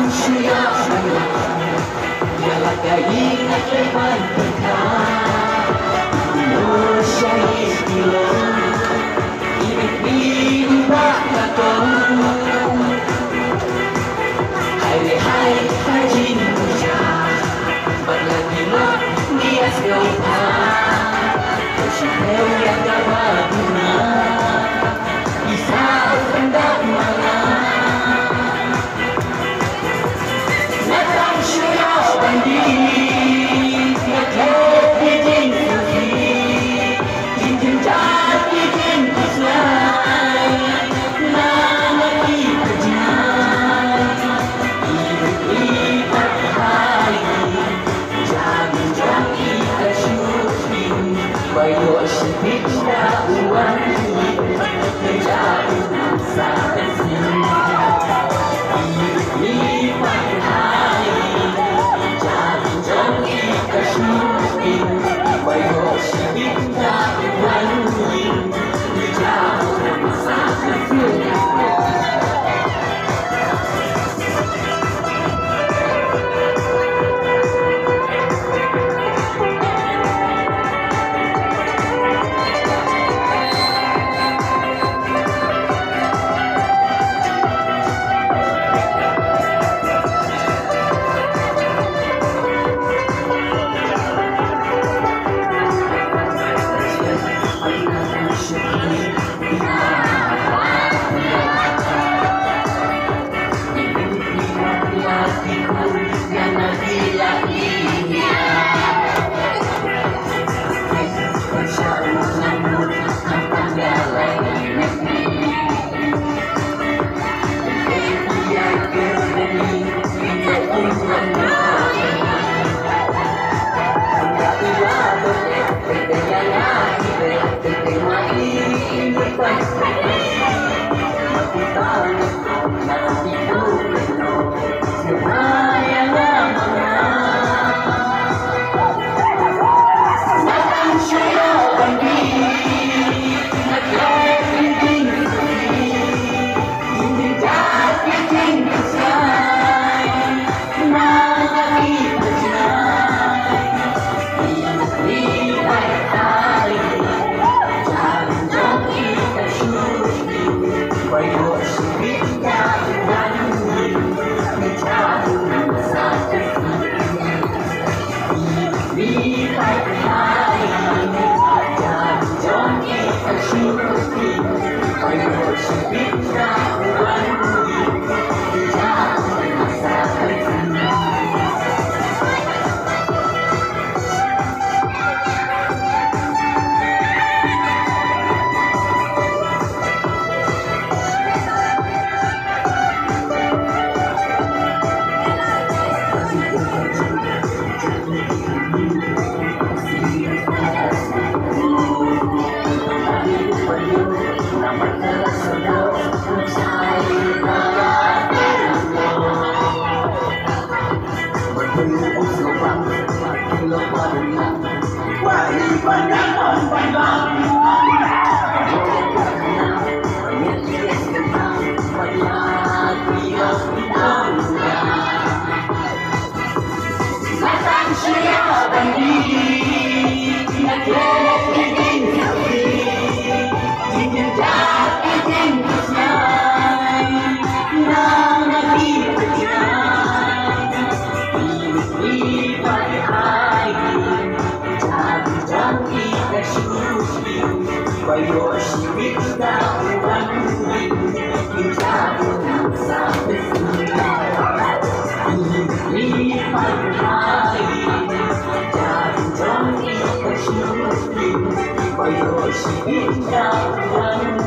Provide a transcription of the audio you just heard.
shynnamshynnam, ialah keinginan berbentuk Indonesia istilah, ini bakatong. Hai jing muja, berlagilah niat doa, tersimpel yang tak berguna, bisa hendak mana. Natang syurga bandi, naklep di jing suci, jing jati jing kuslai, nama kita jai. Iapeit hai, jangan jang kita syuting, bayo syuting dah uang menjadi masa penting. Iapeit hai, jangan jang kita syuting, bayo syuting dah uang menjadi masa penting. Bayo syuting dah uang